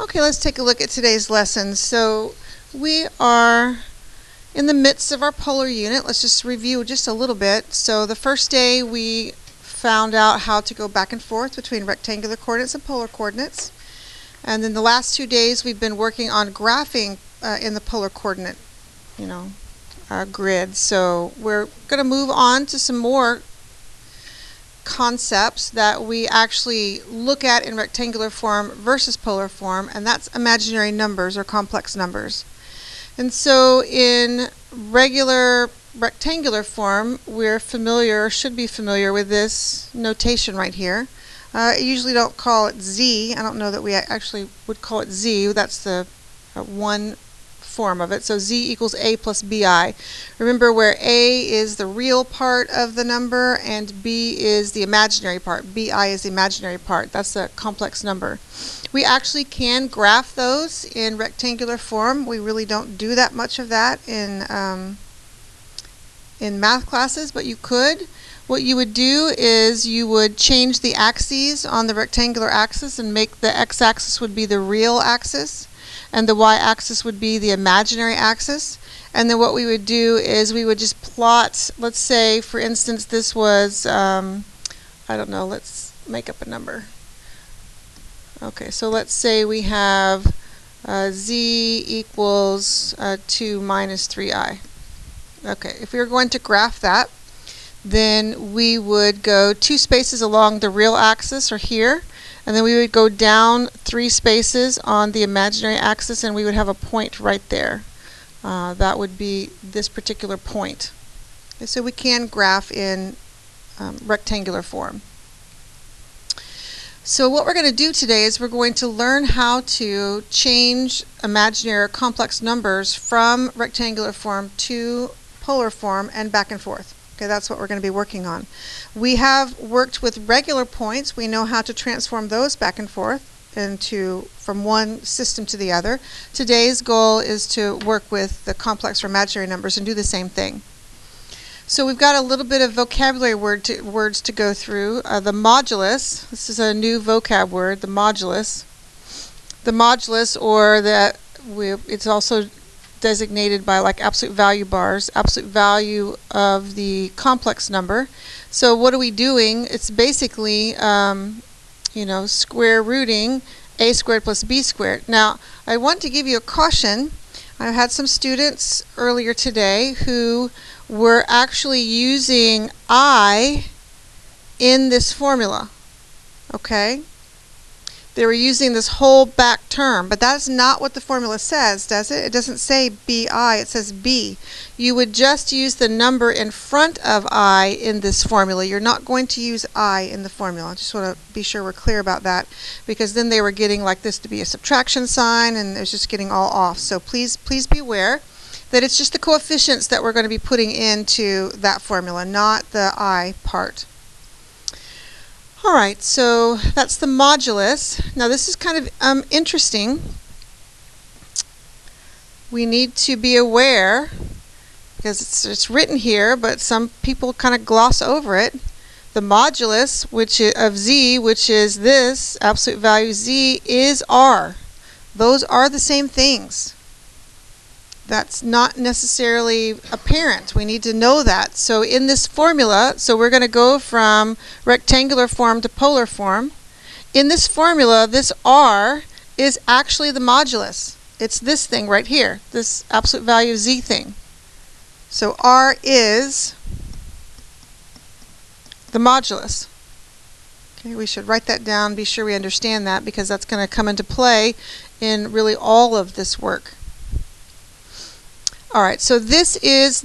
Okay, let's take a look at today's lesson. So we are in the midst of our polar unit. Let's just review just a little bit. So the first day we found out how to go back and forth between rectangular coordinates and polar coordinates. And then the last 2 days we've been working on graphing in the polar coordinate, grid. So we're going to move on to some more concepts that we actually look at in rectangular form versus polar form, and that's imaginary numbers or complex numbers. And so in regular rectangular form, we're familiar, or should be familiar with this notation right here. I usually don't call it Z. I don't know that we actually would call it Z. That's the one form of it. So Z equals A plus BI. Remember where A is the real part of the number and B is the imaginary part. BI is the imaginary part. That's a complex number. We actually can graph those in rectangular form. We really don't do that much of that in math classes, but you could. What you would do is you would change the axes on the rectangular axis and make the x-axis would be the real axis and the y-axis would be the imaginary axis. And then what we would do is we would just plot, let's say for instance this was, I don't know, let's make up a number. Okay, so let's say we have z equals 2 minus 3i. Okay, if we were going to graph that, then we would go 2 spaces along the real axis, or here, and then we would go down 3 spaces on the imaginary axis, and we would have a point right there. That would be this particular point. Okay, so we can graph in rectangular form. So what we're going to do today is we're going to learn how to change imaginary or complex numbers from rectangular form to polar form and back and forth. Okay, that's what we're going to be working on. We have worked with regular points. We know how to transform those back and forth from one system to the other. Today's goal is to work with the complex or imaginary numbers and do the same thing. So we've got a little bit of vocabulary words to go through. The modulus, this is a new vocab word, the modulus. The modulus, or it's also designated by like absolute value bars, absolute value of the complex number. So what are we doing? It's basically, square rooting a squared plus b squared. Now, I want to give you a caution. I had some students earlier today who were actually using I in this formula. Okay? They were using this whole back term, but that's not what the formula says, does it? It doesn't say BI, it says B. You would just use the number in front of I in this formula. You're not going to use I in the formula. I just want to be sure we're clear about that, because then they were getting like this to be a subtraction sign and it was just getting all off. So please be aware that it's just the coefficients that we're going to be putting into that formula, not the I part. Alright, so that's the modulus. Now this is kind of interesting. We need to be aware, because it's written here, but some people kind of gloss over it. The modulus of z, which is this absolute value z, is r. Those are the same things. That's not necessarily apparent. We need to know that. So in this formula, so we're going to go from rectangular form to polar form. In this formula, this r is actually the modulus. It's this thing right here, this absolute value z thing. So r is the modulus. Okay, we should write that down, be sure we understand that, because that's going to come into play in really all of this work. Alright, so this is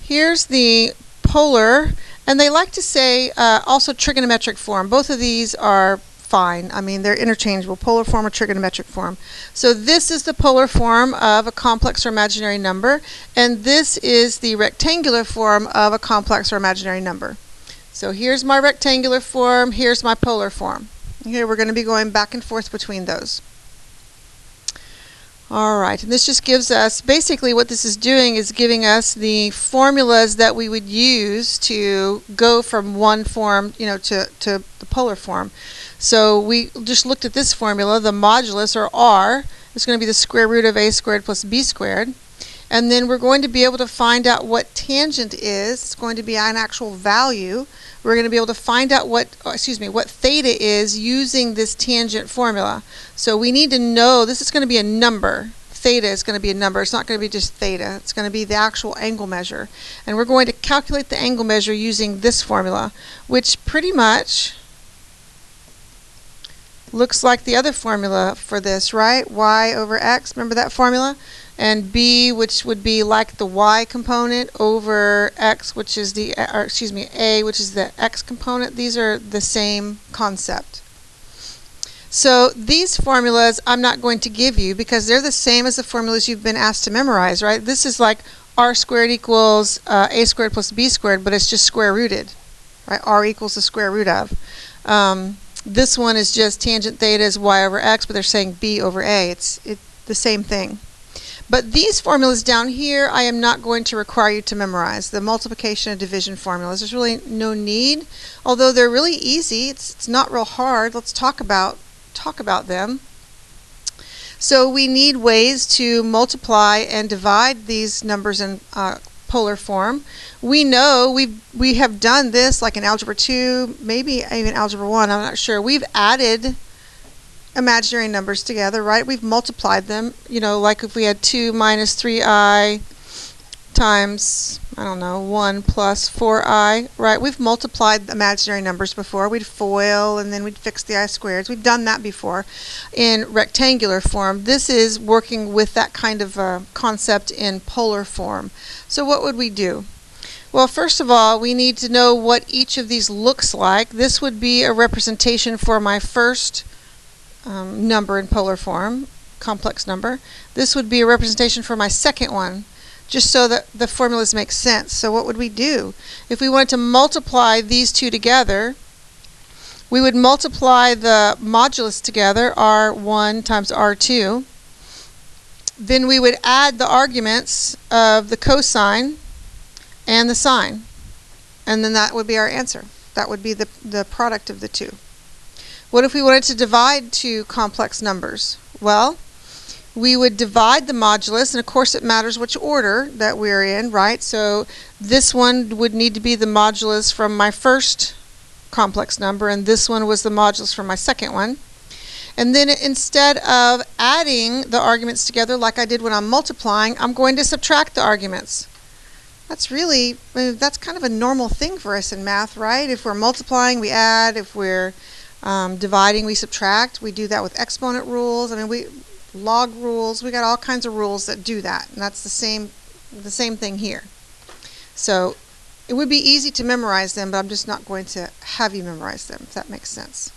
here's the polar, and they like to say also trigonometric form. Both of these are fine. I mean, they're interchangeable, polar form or trigonometric form. So this is the polar form of a complex or imaginary number, and this is the rectangular form of a complex or imaginary number. So here's my rectangular form, here's my polar form. Here we're going to be going back and forth between those. Alright, and this just gives us, basically what this is doing is giving us the formulas that we would use to go from one form, to the polar form. So we just looked at this formula. The modulus, or R, is going to be the square root of a squared plus b squared. And then we're going to be able to find out what tangent is. It's going to be an actual value. We're going to be able to find out what theta is using this tangent formula. So we need to know this is going to be a number. Theta is going to be a number. It's not going to be just theta. It's going to be the actual angle measure. And we're going to calculate the angle measure using this formula, which pretty much looks like the other formula for this, right? Y over x, remember that formula? And b, which would be like the y component, over x, which is the, a, which is the x component. These are the same concept. So these formulas I'm not going to give you because they're the same as the formulas you've been asked to memorize, right? This is like r squared equals a squared plus b squared, but it's just square rooted, right? R equals the square root of. This one is just tangent theta is y over x, but they're saying b over a. It's the same thing. But these formulas down here, I am not going to require you to memorize. The multiplication and division formulas. There's really no need, although they're really easy. It's not real hard. Let's talk about them. So we need ways to multiply and divide these numbers in polar form. We know we have done this like in Algebra 2, maybe even Algebra 1, I'm not sure. We've added imaginary numbers together, right? We've multiplied them, you know, like if we had 2 minus 3i times, I don't know, 1 plus 4i, right? We've multiplied imaginary numbers before. We'd FOIL and then we'd fix the I squareds. We've done that before in rectangular form. This is working with that kind of concept in polar form. So what would we do? Well, first of all, we need to know what each of these looks like. This would be a representation for my first number in polar form, complex number. This would be a representation for my second one, just so that the formulas make sense. So what would we do? If we wanted to multiply these two together, we would multiply the modulus together, R1 times R2. Then we would add the arguments of the cosine and the sine. And then that would be our answer. That would be the product of the two. What if we wanted to divide two complex numbers? Well, we would divide the modulus, and of course it matters which order that we're in, right? So this one would need to be the modulus from my first complex number, and this one was the modulus from my second one. And then instead of adding the arguments together like I did when I'm multiplying, I'm going to subtract the arguments. That's really, that's kind of a normal thing for us in math, right? If we're multiplying, we add. If we're dividing, we subtract. We do that with exponent rules. I mean, log rules. We got all kinds of rules that do that, and that's the same thing here. So it would be easy to memorize them, but I'm just not going to have you memorize them, if that makes sense.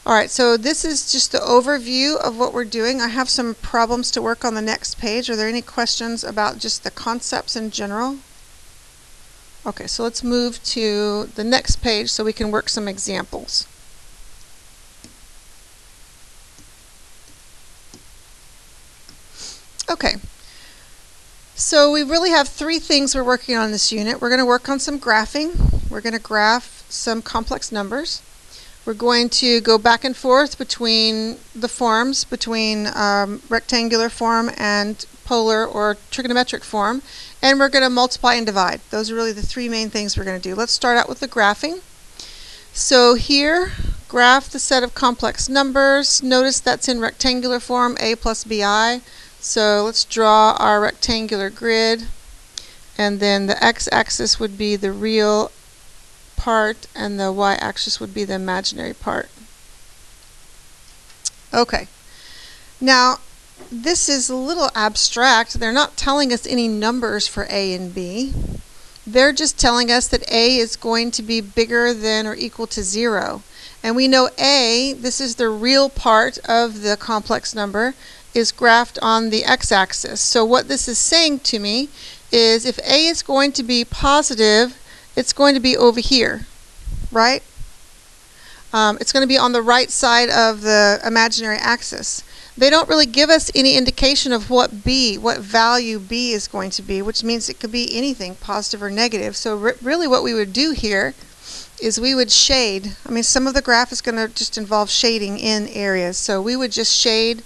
All right, so this is just the overview of what we're doing. I have some problems to work on the next page. Are there any questions about just the concepts in general? Okay, so let's move to the next page so we can work some examples. Okay, so we really have three things we're working on in this unit. We're going to work on some graphing. We're going to graph some complex numbers. We're going to go back and forth between the forms, between rectangular form and polar or trigonometric form, and we're going to multiply and divide. Those are really the three main things we're going to do. Let's start out with the graphing. So here, graph the set of complex numbers. Notice that's in rectangular form, a plus bi. So let's draw our rectangular grid, and then the x-axis would be the real part and the y-axis would be the imaginary part. Okay, now this is a little abstract. They're not telling us any numbers for a and b. They're just telling us that a is going to be bigger than or equal to 0. And we know a, this is the real part of the complex number, is graphed on the x-axis. So what this is saying to me is if a is going to be positive, it's going to be over here, right? It's going to be on the right side of the imaginary axis. They don't really give us any indication of what value b is going to be, which means it could be anything, positive or negative. So really what we would do here is we would shade. I mean, some of the graph is going to just involve shading in areas. So we would just shade,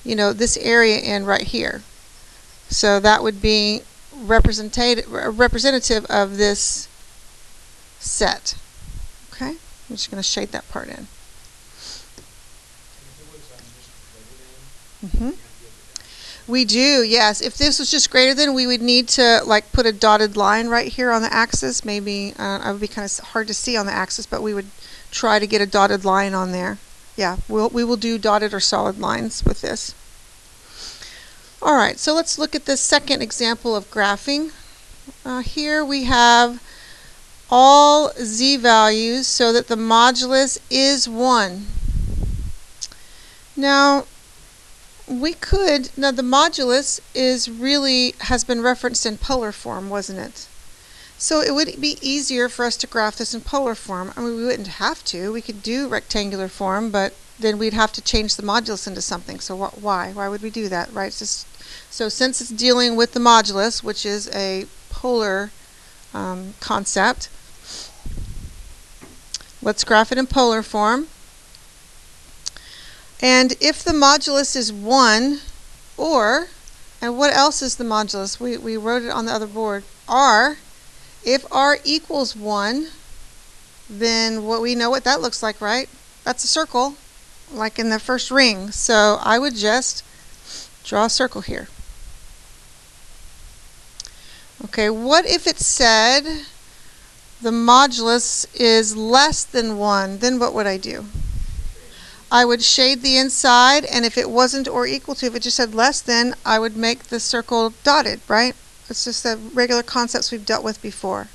you know, this area in right here. So that would be representative of this set. Okay? I'm just going to shade that part in. We do, yes. If this was just greater than, we would need to like put a dotted line right here on the axis. Maybe it would be kind of hard to see on the axis, but we would try to get a dotted line on there. Yeah, we will do dotted or solid lines with this. All right, so let's look at the second example of graphing. Here we have all z values so that the modulus is 1. Now, the modulus has been referenced in polar form, wasn't it? So it would be easier for us to graph this in polar form. I mean, we wouldn't have to. We could do rectangular form, but then we'd have to change the modulus into something. So why? Why would we do that, right? So since it's dealing with the modulus, which is a polar concept, let's graph it in polar form. And if the modulus is 1, and what else is the modulus? We wrote it on the other board. R. If R equals 1, then we know what that looks like, right? That's a circle, like in the first ring. So I would just draw a circle here. Okay, what if it said the modulus is less than 1? Then what would I do? I would shade the inside, and if it wasn't or equal to, if it just said less than, I would make the circle dotted, right? It's just the regular concepts we've dealt with before.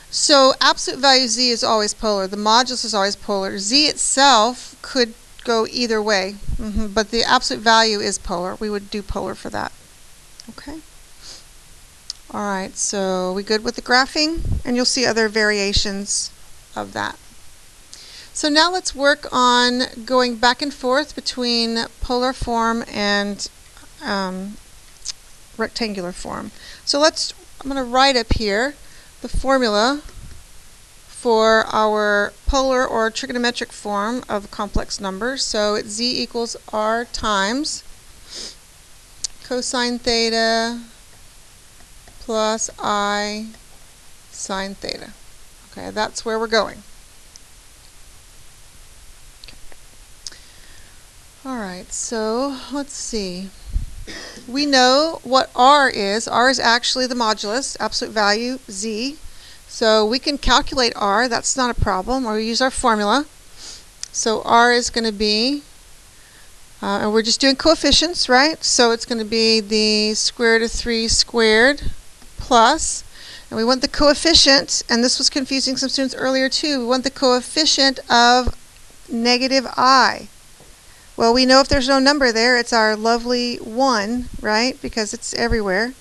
So absolute value z is always polar. The modulus is always polar. Z itself could go either way, but the absolute value is polar. We would do polar for that. Okay. All right, so we good with the graphing? And you'll see other variations of that. So now let's work on going back and forth between polar form and rectangular form. So I'm going to write up here the formula for our polar or trigonometric form of complex numbers. So it's z equals r times cosine theta plus I sine theta. Okay, that's where we're going. Okay. All right, so let's see. We know what r is. R is actually the modulus, absolute value, z. So we can calculate r. That's not a problem. Or we use our formula. So r is going to be, and we're just doing coefficients, right? So it's going to be the square root of 3 squared plus, and we want the coefficient, and this was confusing some students earlier too, we want the coefficient of negative I. Well, we know if there's no number there, it's our lovely 1, right? Because it's everywhere.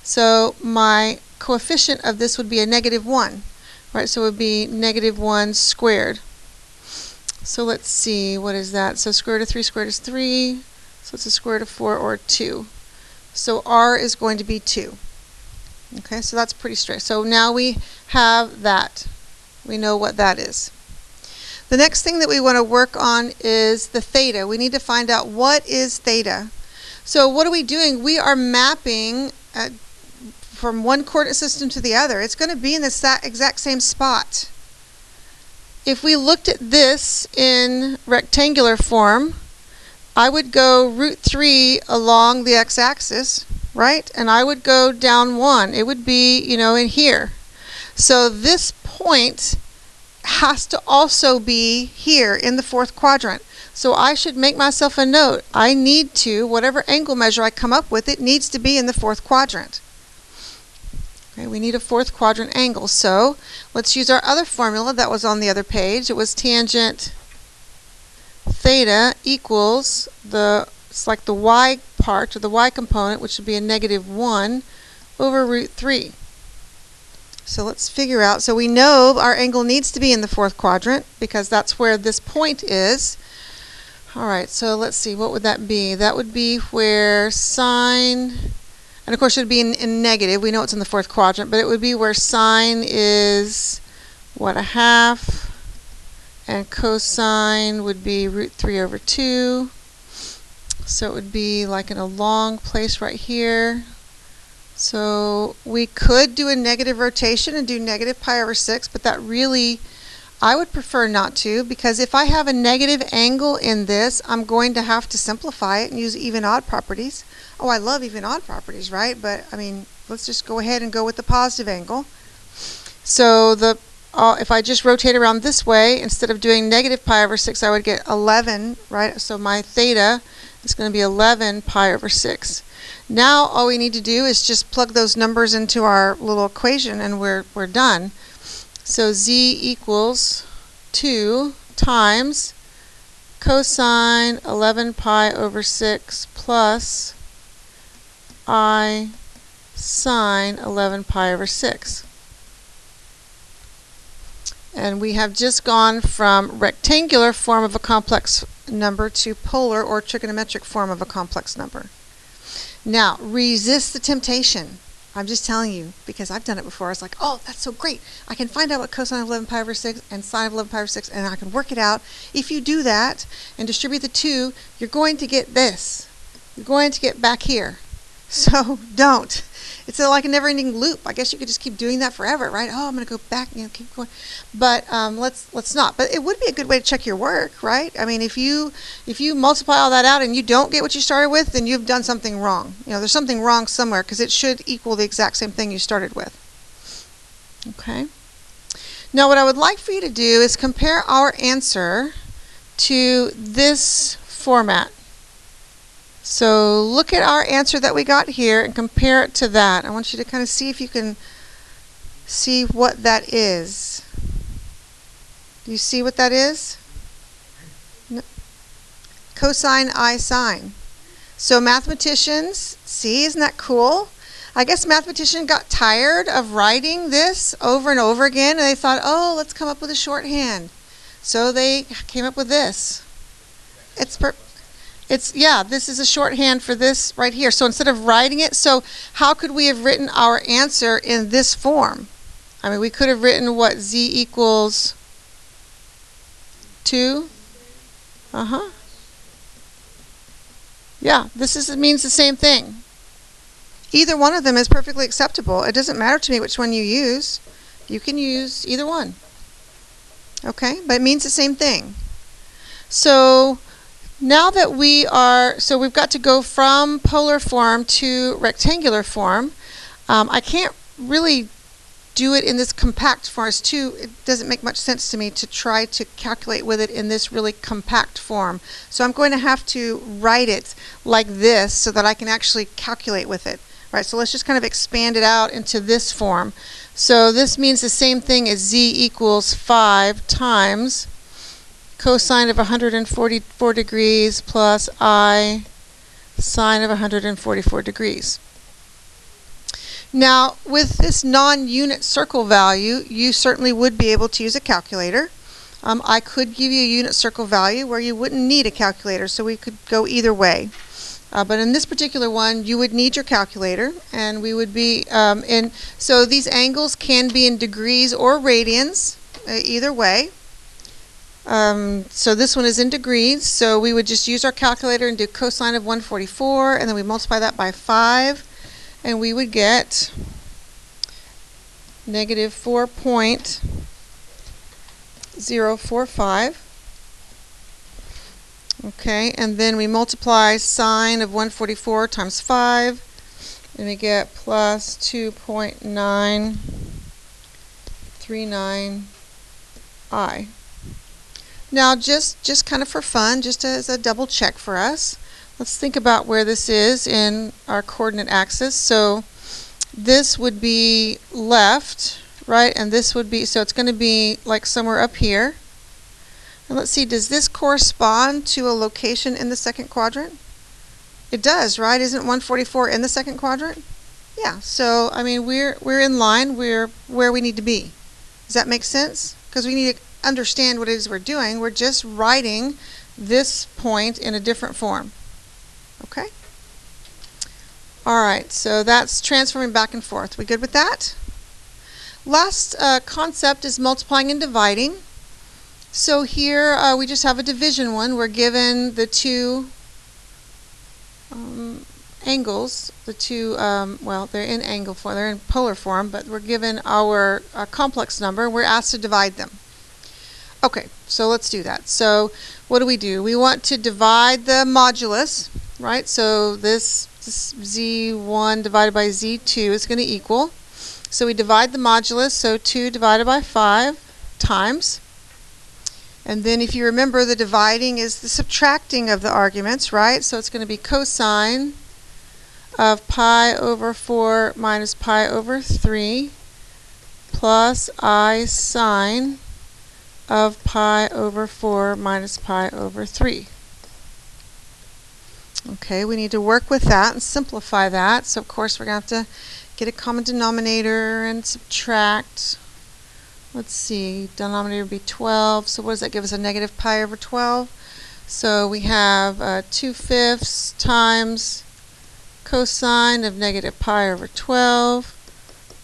So my coefficient of this would be a negative 1, right? So it would be negative 1 squared. So let's see, what is that? So square root of 3 squared is 3, so it's a square root of 4 or 2. So r is going to be 2. Okay, so that's pretty straight. So now we have that. We know what that is. The next thing that we want to work on is the theta. We need to find out what is theta. So what are we doing? We are mapping from one coordinate system to the other. It's going to be in this exact same spot. If we looked at this in rectangular form, I would go root 3 along the x-axis, right? And I would go down 1. It would be, in here. So this point has to also be here in the fourth quadrant. So I should make myself a note. I need to, whatever angle measure I come up with, it needs to be in the fourth quadrant. Okay, we need a fourth quadrant angle. So let's use our other formula that was on the other page. It was tangent theta equals it's like the y part, or the y component, which would be a negative 1 over root 3. So let's figure out. So we know our angle needs to be in the fourth quadrant because that's where this point is. All right, so let's see, what would that be? That would be where sine, And of course it would be in negative. We know it's in the fourth quadrant, but it would be where sine is, what, a half, and cosine would be root 3 over 2. So it would be like in a long place right here. So we could do a negative rotation and do negative pi over 6, but that really, I would prefer not to, because if I have a negative angle in this, I'm going to have to simplify it and use even odd properties. Oh, I love even odd properties, right? But I mean, let's just go ahead and go with the positive angle. So the if I just rotate around this way, instead of doing negative pi over 6, I would get 11, right? So my theta is going to be 11 pi over 6. Now all we need to do is just plug those numbers into our little equation and we're done. So z equals 2 times cosine 11 pi over 6 plus I sine 11 pi over 6. And we have just gone from rectangular form of a complex number to polar or trigonometric form of a complex number. Now, resist the temptation. I'm just telling you, because I've done it before. I was like, oh, that's so great. I can find out what cosine of 11 pi over 6 and sine of 11 pi over 6, and I can work it out. If you do that and distribute the 2, you're going to get this. You're going to get back here. So don't. It's like a never-ending loop. I guess you could just keep doing that forever, right? Oh, I'm going to go back, keep going. But let's not. But it would be a good way to check your work, right? I mean, if you multiply all that out and you don't get what you started with, then you've done something wrong. There's something wrong somewhere, because it should equal the exact same thing you started with. Okay. Now, what I would like for you to do is compare our answer to this format. So look at our answer that we got here and compare it to that. I want you to kind of see if you can see what that is. Do you see what that is? No. Cosine I sine. So mathematicians, see, isn't that cool? I guess mathematicians got tired of writing this over and over again, and they thought, oh, let's come up with a shorthand. So they came up with this. Yeah, this is a shorthand for this right here. So instead of writing it, so how could we have written our answer in this form? I mean, we could have written what, z equals 2? Yeah, means the same thing. Either one of them is perfectly acceptable. It doesn't matter to me which one you use. You can use either one. Okay, but it means the same thing. So now that we've got to go from polar form to rectangular form. I can't really do it in this compact form. It doesn't make much sense to me to try to calculate with it in this really compact form. So I'm going to have to write it like this so that I can actually calculate with it. Right, so let's just kind of expand it out into this form. So this means the same thing as z equals 5 times cosine of 144 degrees plus I sine of 144 degrees. Now, with this non-unit circle value, you certainly would be able to use a calculator. I could give you a unit circle value where you wouldn't need a calculator, so we could go either way. But in this particular one, you would need your calculator, and we would be so these angles can be in degrees or radians, either way. So this one is in degrees, so we would just use our calculator and do cosine of 144, and then we multiply that by 5, and we would get negative 4.045. Okay, and then we multiply sine of 144 times 5, and we get plus 2.939i. Now, just kind of for fun, just as a double check for us, let's think about where this is in our coordinate axis. So this would be left, right? And this would be, so it's going to be like somewhere up here. And let's see, does this correspond to a location in the second quadrant? It does, right? Isn't 144 in the second quadrant? Yeah, so I mean we're in line, we're where we need to be. Does that make sense? Because we need to understand what it is we're doing. We're just writing this point in a different form. Okay? Alright, so that's transforming back and forth. We good with that? Last concept is multiplying and dividing. So here we just have a division one. We're given the two angles, the two, well, they're in angle form, they're in polar form, but we're given our complex number. We're asked to divide them. Okay, so let's do that. So what do? We want to divide the modulus, right? So this z1 divided by z2 is going to equal. So we divide the modulus, so 2 divided by 5 times. And then if you remember, the dividing is the subtracting of the arguments, right? So it's going to be cosine of pi over 4 minus pi over 3 plus I sine of pi over 4 minus pi over 3. Okay, we need to work with that and simplify that. So of course we're going to have to get a common denominator and subtract. Let's see, denominator would be 12. So what does that give us? A negative pi over 12. So we have 2/5 times cosine of negative pi over 12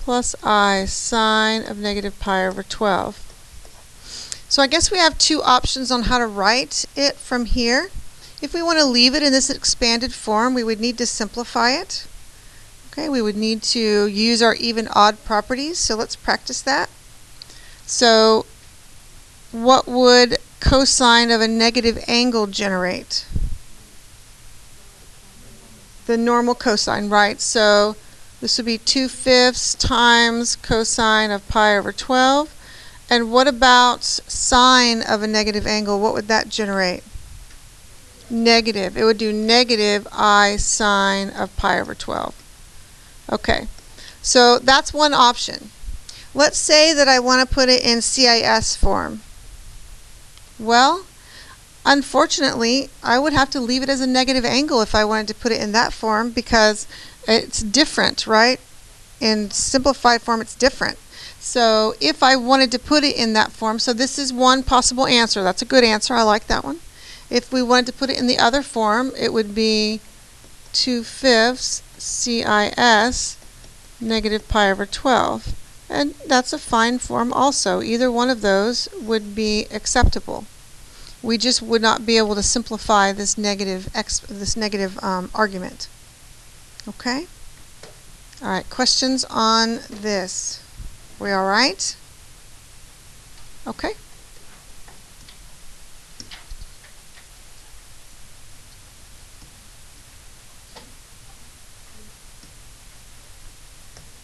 plus I sine of negative pi over 12. So I guess we have two options on how to write it from here. If we want to leave it in this expanded form, we would need to simplify it. Okay, we would need to use our even-odd properties, so let's practice that. So what would cosine of a negative angle generate? The normal cosine, right? So this would be 2/5 times cosine of pi over 12. And what about sine of a negative angle? What would that generate? Negative. It would do negative I sine of pi over 12. Okay, so that's one option. Let's say that I want to put it in CIS form. Well, unfortunately, I would have to leave it as a negative angle if I wanted to put it in that form because it's different, right? In simplified form, it's different. So if I wanted to put it in that form, so this is one possible answer. That's a good answer. I like that one. If we wanted to put it in the other form, it would be 2/5 CIS negative pi over 12. And that's a fine form also. Either one of those would be acceptable. We just would not be able to simplify this negative argument. Okay? All right, questions on this? We all right? Okay.